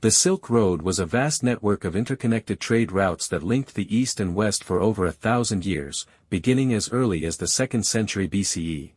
The Silk Road was a vast network of interconnected trade routes that linked the East and West for over 1,000 years, beginning as early as the 2nd century BCE.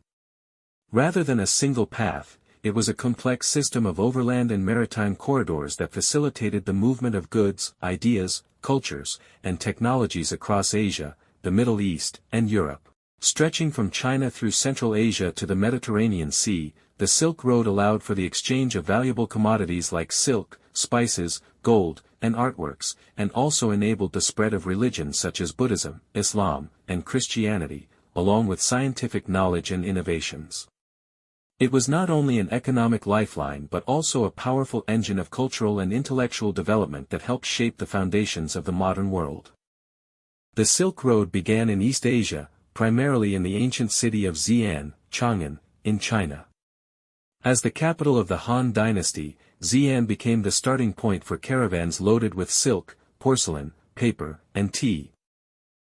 Rather than a single path, it was a complex system of overland and maritime corridors that facilitated the movement of goods, ideas, cultures, and technologies across Asia, the Middle East, and Europe. Stretching from China through Central Asia to the Mediterranean Sea, the Silk Road allowed for the exchange of valuable commodities like silk, spices, gold, and artworks, and also enabled the spread of religions such as Buddhism, Islam, and Christianity, along with scientific knowledge and innovations. It was not only an economic lifeline but also a powerful engine of cultural and intellectual development that helped shape the foundations of the modern world. The Silk Road began in East Asia, primarily in the ancient city of Xi'an, Chang'an, in China. As the capital of the Han Dynasty, Xi'an became the starting point for caravans loaded with silk, porcelain, paper, and tea.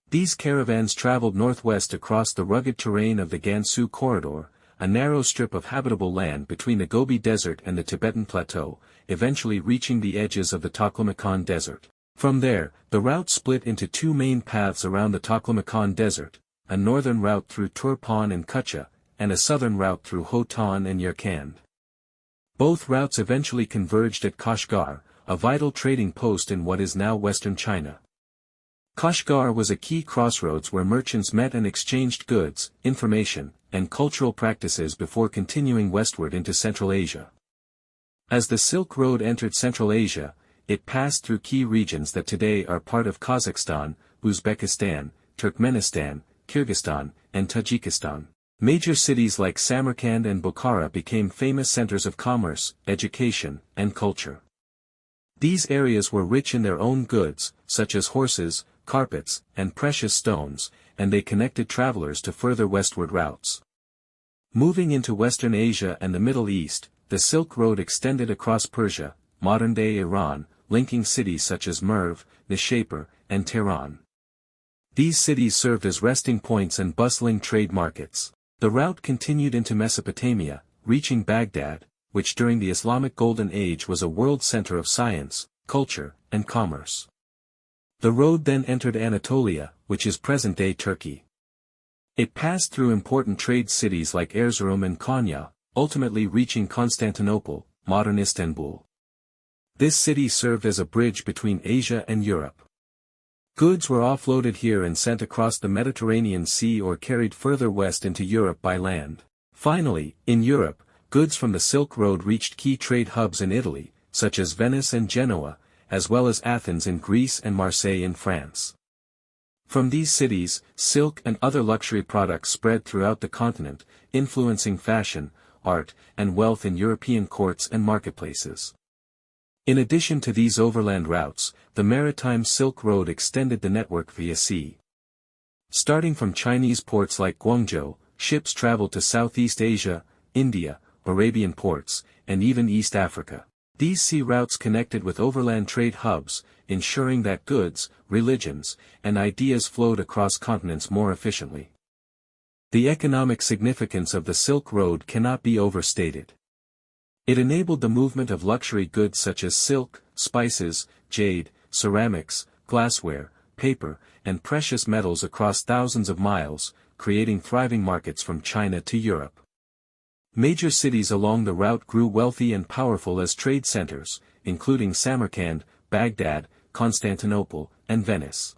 These caravans traveled northwest across the rugged terrain of the Gansu Corridor, a narrow strip of habitable land between the Gobi Desert and the Tibetan Plateau, eventually reaching the edges of the Taklamakan Desert. From there, the route split into two main paths around the Taklamakan Desert, a northern route through Turpan and Kutcha, and a southern route through Hotan and Yarkand. Both routes eventually converged at Kashgar, a vital trading post in what is now western China. Kashgar was a key crossroads where merchants met and exchanged goods, information, and cultural practices before continuing westward into Central Asia. As the Silk Road entered Central Asia, it passed through key regions that today are part of Kazakhstan, Uzbekistan, Turkmenistan, Kyrgyzstan, and Tajikistan. Major cities like Samarkand and Bukhara became famous centers of commerce, education, and culture. These areas were rich in their own goods, such as horses, carpets, and precious stones, and they connected travelers to further westward routes. Moving into Western Asia and the Middle East, the Silk Road extended across Persia, modern-day Iran, linking cities such as Merv, Nishapur, and Tehran. These cities served as resting points and bustling trade markets. The route continued into Mesopotamia, reaching Baghdad, which during the Islamic Golden Age was a world center of science, culture, and commerce. The road then entered Anatolia, which is present-day Turkey. It passed through important trade cities like Erzurum and Konya, ultimately reaching Constantinople, modern Istanbul. This city served as a bridge between Asia and Europe. Goods were offloaded here and sent across the Mediterranean Sea or carried further west into Europe by land. Finally, in Europe, goods from the Silk Road reached key trade hubs in Italy, such as Venice and Genoa, as well as Athens in Greece and Marseille in France. From these cities, silk and other luxury products spread throughout the continent, influencing fashion, art, and wealth in European courts and marketplaces. In addition to these overland routes, the maritime Silk Road extended the network via sea. Starting from Chinese ports like Guangzhou, ships traveled to Southeast Asia, India, Arabian ports, and even East Africa. These sea routes connected with overland trade hubs, ensuring that goods, religions, and ideas flowed across continents more efficiently. The economic significance of the Silk Road cannot be overstated. It enabled the movement of luxury goods such as silk, spices, jade, ceramics, glassware, paper, and precious metals across thousands of miles, creating thriving markets from China to Europe. Major cities along the route grew wealthy and powerful as trade centers, including Samarkand, Baghdad, Constantinople, and Venice.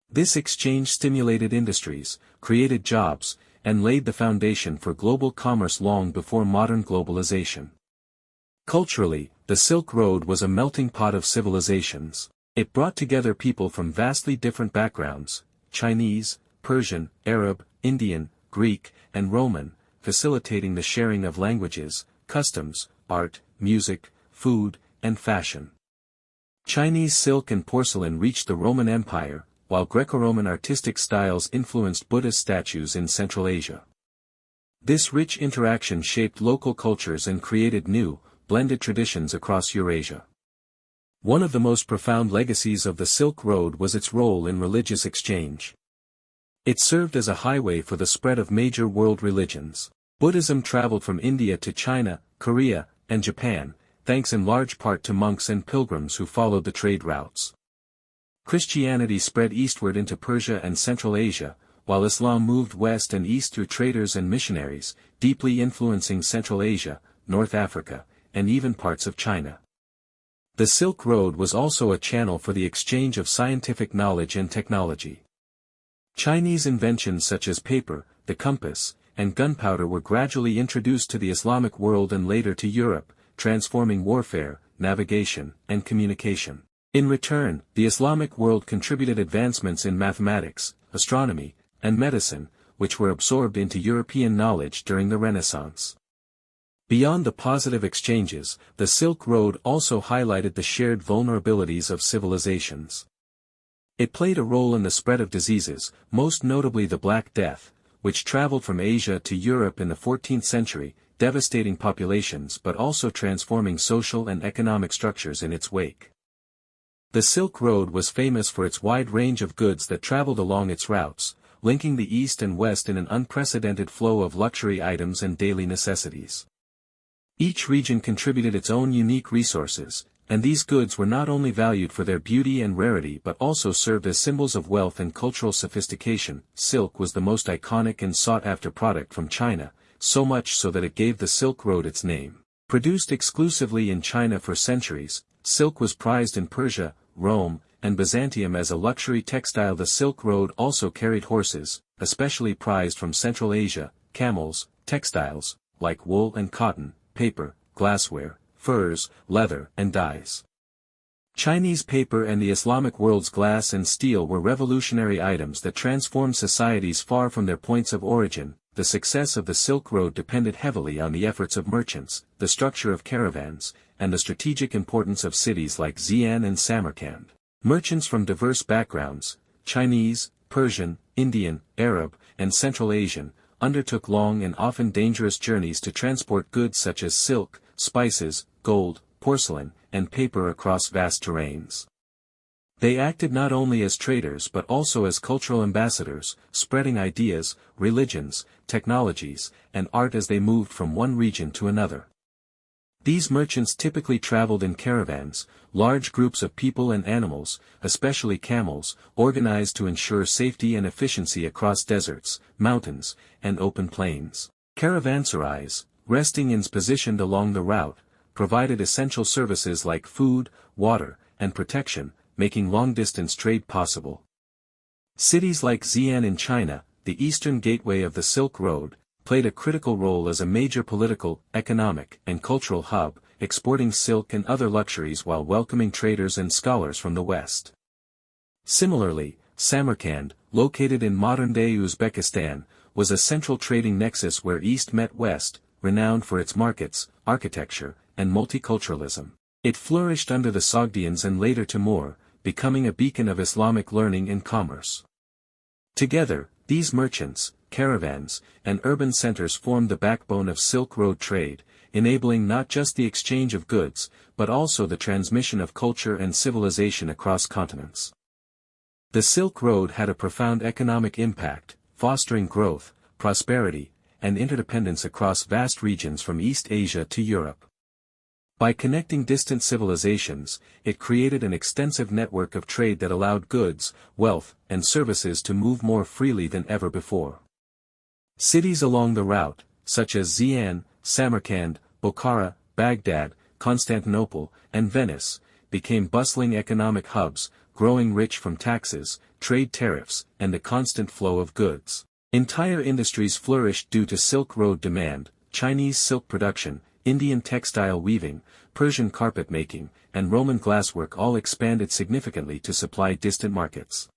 This exchange stimulated industries, created jobs, and laid the foundation for global commerce long before modern globalization. Culturally, the Silk Road was a melting pot of civilizations. It brought together people from vastly different backgrounds, Chinese, Persian, Arab, Indian, Greek, and Roman, facilitating the sharing of languages, customs, art, music, food, and fashion. Chinese silk and porcelain reached the Roman Empire, while Greco-Roman artistic styles influenced Buddhist statues in Central Asia. This rich interaction shaped local cultures and created new, blended traditions across Eurasia. One of the most profound legacies of the Silk Road was its role in religious exchange. It served as a highway for the spread of major world religions. Buddhism traveled from India to China, Korea, and Japan, thanks in large part to monks and pilgrims who followed the trade routes. Christianity spread eastward into Persia and Central Asia, while Islam moved west and east through traders and missionaries, deeply influencing Central Asia, North Africa, and even parts of China. The Silk Road was also a channel for the exchange of scientific knowledge and technology. Chinese inventions such as paper, the compass, and gunpowder were gradually introduced to the Islamic world and later to Europe, transforming warfare, navigation, and communication. In return, the Islamic world contributed advancements in mathematics, astronomy, and medicine, which were absorbed into European knowledge during the Renaissance. Beyond the positive exchanges, the Silk Road also highlighted the shared vulnerabilities of civilizations. It played a role in the spread of diseases, most notably the Black Death, which traveled from Asia to Europe in the 14th century, devastating populations but also transforming social and economic structures in its wake. The Silk Road was famous for its wide range of goods that traveled along its routes, linking the East and West in an unprecedented flow of luxury items and daily necessities. Each region contributed its own unique resources, and these goods were not only valued for their beauty and rarity but also served as symbols of wealth and cultural sophistication. Silk was the most iconic and sought-after product from China, so much so that it gave the Silk Road its name. Produced exclusively in China for centuries, silk was prized in Persia, Rome, and Byzantium as a luxury textile. The Silk Road also carried horses, especially prized from Central Asia, camels, textiles, like wool and cotton, paper, glassware, furs, leather, and dyes. Chinese paper and the Islamic world's glass and steel were revolutionary items that transformed societies far from their points of origin. The success of the Silk Road depended heavily on the efforts of merchants, the structure of caravans, and the strategic importance of cities like Xi'an and Samarkand. Merchants from diverse backgrounds, Chinese, Persian, Indian, Arab, and Central Asian, undertook long and often dangerous journeys to transport goods such as silk, spices, gold, porcelain, and paper across vast terrains. They acted not only as traders but also as cultural ambassadors, spreading ideas, religions, technologies, and art as they moved from one region to another. These merchants typically traveled in caravans, large groups of people and animals, especially camels, organized to ensure safety and efficiency across deserts, mountains, and open plains. Caravanserais, resting inns positioned along the route, provided essential services like food, water, and protection, making long-distance trade possible. Cities like Xi'an in China, the eastern gateway of the Silk Road, played a critical role as a major political, economic, and cultural hub, exporting silk and other luxuries while welcoming traders and scholars from the West. Similarly, Samarkand, located in modern-day Uzbekistan, was a central trading nexus where East met West, renowned for its markets, architecture, and multiculturalism. It flourished under the Sogdians and later Timur, becoming a beacon of Islamic learning and commerce. Together, these merchants, caravans, and urban centers formed the backbone of Silk Road trade, enabling not just the exchange of goods, but also the transmission of culture and civilization across continents. The Silk Road had a profound economic impact, fostering growth, prosperity, and interdependence across vast regions from East Asia to Europe. By connecting distant civilizations, it created an extensive network of trade that allowed goods, wealth, and services to move more freely than ever before. Cities along the route, such as Xi'an, Samarkand, Bokhara, Baghdad, Constantinople, and Venice, became bustling economic hubs, growing rich from taxes, trade tariffs, and the constant flow of goods. Entire industries flourished due to Silk Road demand: Chinese silk production, Indian textile weaving, Persian carpet making, and Roman glasswork all expanded significantly to supply distant markets.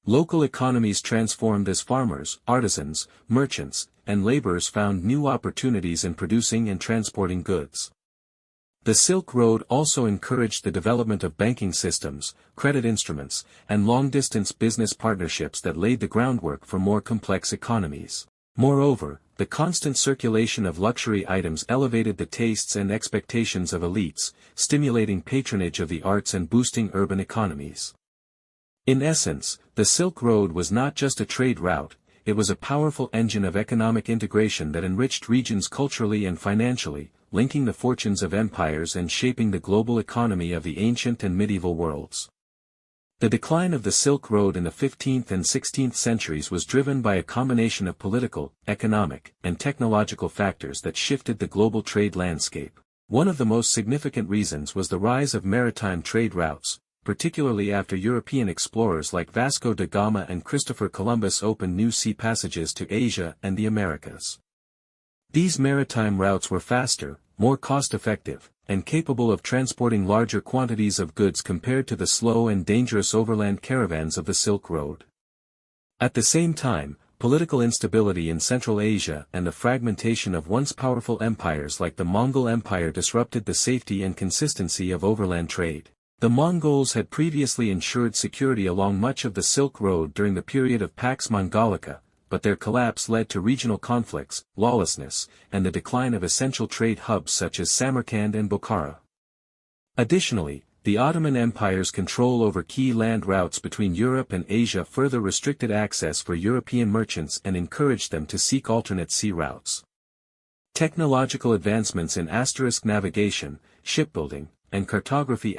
Local economies transformed as farmers, artisans, merchants, and laborers found new opportunities in producing and transporting goods. The Silk Road also encouraged the development of banking systems, credit instruments, and long-distance business partnerships that laid the groundwork for more complex economies. Moreover, the constant circulation of luxury items elevated the tastes and expectations of elites, stimulating patronage of the arts and boosting urban economies. In essence, the Silk Road was not just a trade route, it was a powerful engine of economic integration that enriched regions culturally and financially, linking the fortunes of empires and shaping the global economy of the ancient and medieval worlds. The decline of the Silk Road in the 15th and 16th centuries was driven by a combination of political, economic, and technological factors that shifted the global trade landscape. One of the most significant reasons was the rise of maritime trade routes, particularly after European explorers like Vasco da Gama and Christopher Columbus opened new sea passages to Asia and the Americas. These maritime routes were faster, more cost-effective, and capable of transporting larger quantities of goods compared to the slow and dangerous overland caravans of the Silk Road. At the same time, political instability in Central Asia and the fragmentation of once powerful empires like the Mongol Empire disrupted the safety and consistency of overland trade. The Mongols had previously ensured security along much of the Silk Road during the period of Pax Mongolica, but their collapse led to regional conflicts, lawlessness, and the decline of essential trade hubs such as Samarkand and Bukhara. Additionally, the Ottoman Empire's control over key land routes between Europe and Asia further restricted access for European merchants and encouraged them to seek alternate sea routes. Technological advancements in navigation, shipbuilding, and cartography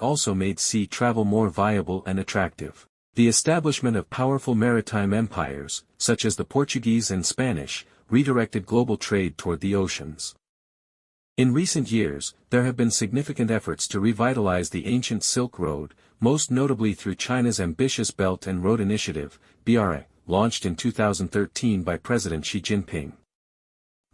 also made sea travel more viable and attractive. The establishment of powerful maritime empires, such as the Portuguese and Spanish, redirected global trade toward the oceans. In recent years, there have been significant efforts to revitalize the ancient Silk Road, most notably through China's ambitious Belt and Road Initiative, BRI, launched in 2013 by President Xi Jinping.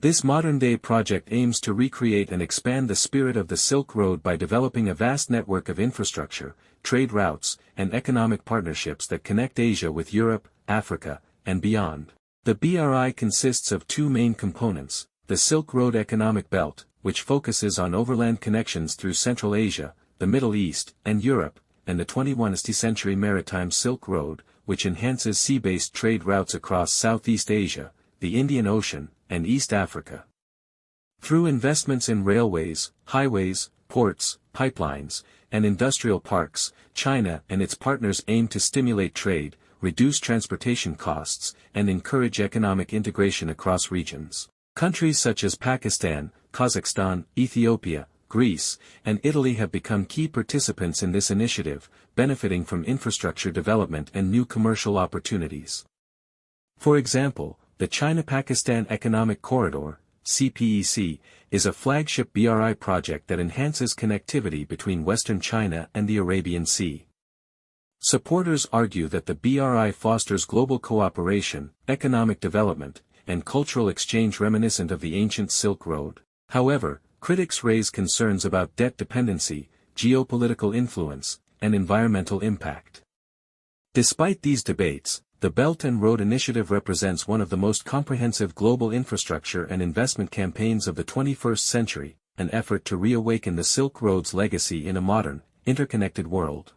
This modern-day project aims to recreate and expand the spirit of the Silk Road by developing a vast network of infrastructure, trade routes, and economic partnerships that connect Asia with Europe, Africa, and beyond. The BRI consists of two main components: the Silk Road Economic Belt, which focuses on overland connections through Central Asia, the Middle East, and Europe, and the 21st century Maritime Silk Road, which enhances sea-based trade routes across Southeast Asia, the Indian Ocean, and East Africa. Through investments in railways, highways, ports, pipelines, and industrial parks, China and its partners aim to stimulate trade, reduce transportation costs, and encourage economic integration across regions. Countries such as Pakistan, Kazakhstan, Ethiopia, Greece, and Italy have become key participants in this initiative, benefiting from infrastructure development and new commercial opportunities. For example, the China-Pakistan Economic Corridor, CPEC, is a flagship BRI project that enhances connectivity between Western China and the Arabian Sea. Supporters argue that the BRI fosters global cooperation, economic development, and cultural exchange reminiscent of the ancient Silk Road. However, critics raise concerns about debt dependency, geopolitical influence, and environmental impact. Despite these debates, the Belt and Road Initiative represents one of the most comprehensive global infrastructure and investment campaigns of the 21st century, an effort to reawaken the Silk Road's legacy in a modern, interconnected world.